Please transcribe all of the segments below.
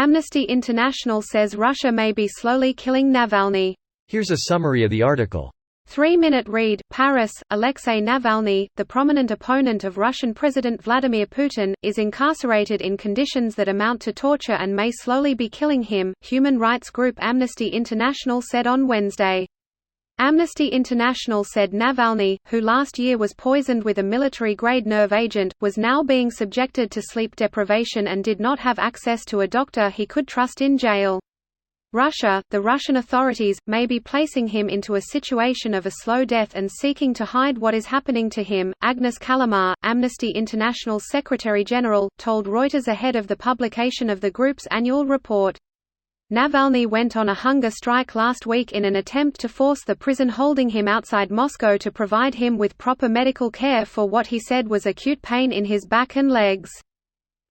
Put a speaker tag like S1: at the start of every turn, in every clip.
S1: Amnesty International says Russia may be slowly killing Navalny.
S2: Here's a summary of the article.
S1: 3-minute read. Paris. Alexei Navalny, the prominent opponent of Russian President Vladimir Putin, is incarcerated in conditions that amount to torture and may slowly be killing him, human rights group Amnesty International said on Wednesday. Amnesty International said Navalny, who last year was poisoned with a military-grade nerve agent, was now being subjected to sleep deprivation and did not have access to a doctor he could trust in jail. Russia, the Russian authorities, may be placing him into a situation of a slow death and seeking to hide what is happening to him, Agnes Callamard, Amnesty International's Secretary-General, told Reuters ahead of the publication of the group's annual report. Navalny went on a hunger strike last week in an attempt to force the prison holding him outside Moscow to provide him with proper medical care for what he said was acute pain in his back and legs.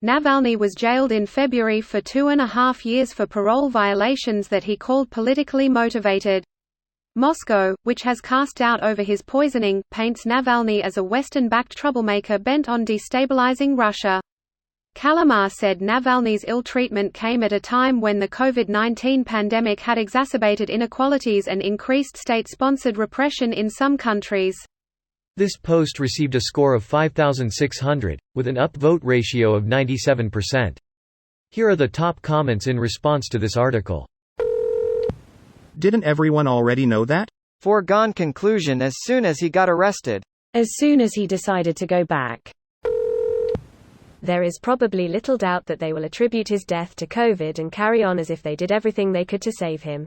S1: Navalny was jailed in February for 2.5 years for parole violations that he called politically motivated. Moscow, which has cast doubt over his poisoning, paints Navalny as a Western-backed troublemaker bent on destabilizing Russia. Callamard said Navalny's ill treatment came at a time when the COVID-19 pandemic had exacerbated inequalities and increased state-sponsored repression in some countries.
S2: This post received a score of 5,600, with an upvote ratio of 97%. Here are the top comments in response to this article.
S3: Didn't everyone already know that?
S4: Foregone conclusion as soon as he got arrested.
S5: As soon as he decided to go back. There is probably little doubt that they will attribute his death to COVID and carry on as if they did everything they could to save him.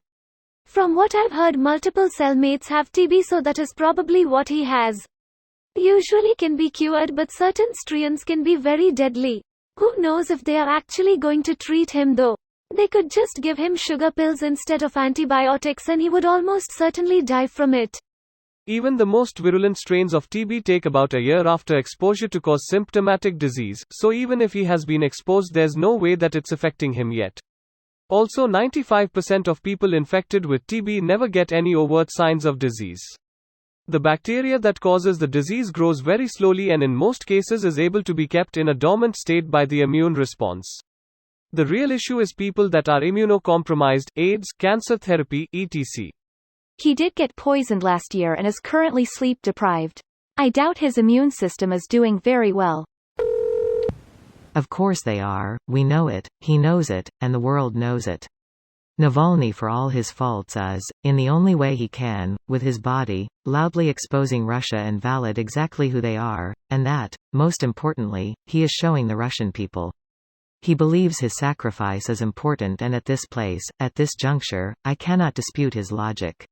S6: From what I've heard, multiple cellmates have TB, so that is probably what he has. Usually can be cured, but certain strains can be very deadly. Who knows if they are actually going to treat him though? They could just give him sugar pills instead of antibiotics and he would almost certainly die from it.
S7: Even the most virulent strains of TB take about a year after exposure to cause symptomatic disease, so even if he has been exposed, there's no way that it's affecting him yet. Also, 95% of people infected with TB never get any overt signs of disease. The bacteria that causes the disease grows very slowly and in most cases is able to be kept in a dormant state by the immune response. The real issue is people that are immunocompromised, AIDS, cancer therapy, etc.
S6: He did get poisoned last year and is currently sleep deprived. I doubt his immune system is doing very well.
S8: Of course they are, we know it, he knows it, and the world knows it. Navalny, for all his faults, is, in the only way he can, with his body, loudly exposing Russia and valid exactly who they are, and that, most importantly, he is showing the Russian people. He believes his sacrifice is important, and at this place, at this juncture, I cannot dispute his logic.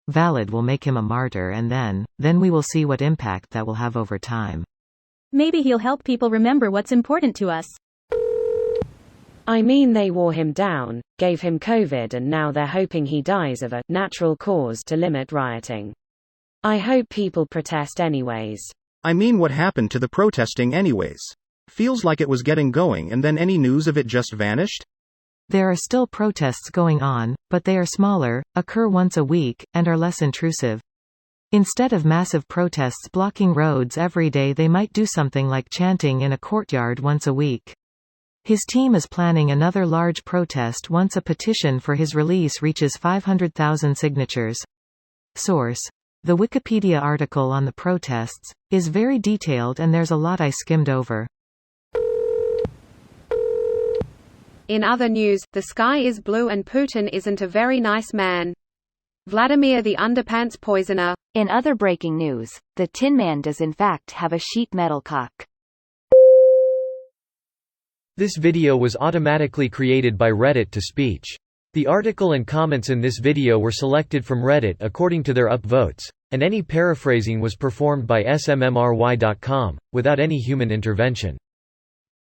S8: Valid will make him a martyr, and then we will see what impact that will have over time.
S9: Maybe he'll help people remember what's important to us.
S5: I mean, they wore him down, gave him COVID, and now they're hoping he dies of a natural cause to limit rioting. I hope people protest anyways.
S3: I mean, what happened to the protesting anyways? Feels like it was getting going and then any news of it just vanished?
S8: There are still protests going on, but they are smaller, occur once a week, and are less intrusive. Instead of massive protests blocking roads every day, they might do something like chanting in a courtyard once a week. His team is planning another large protest once a petition for his release reaches 500,000 signatures. Source: the Wikipedia article on the protests is very detailed and there's a lot I skimmed over.
S1: In other news, the sky is blue and Putin isn't a very nice man. Vladimir the Underpants Poisoner.
S6: In other breaking news, the Tin Man does in fact have a sheet metal cock.
S2: This video was automatically created by Reddit to speech. The article and comments in this video were selected from Reddit according to their upvotes, and any paraphrasing was performed by smmry.com, without any human intervention.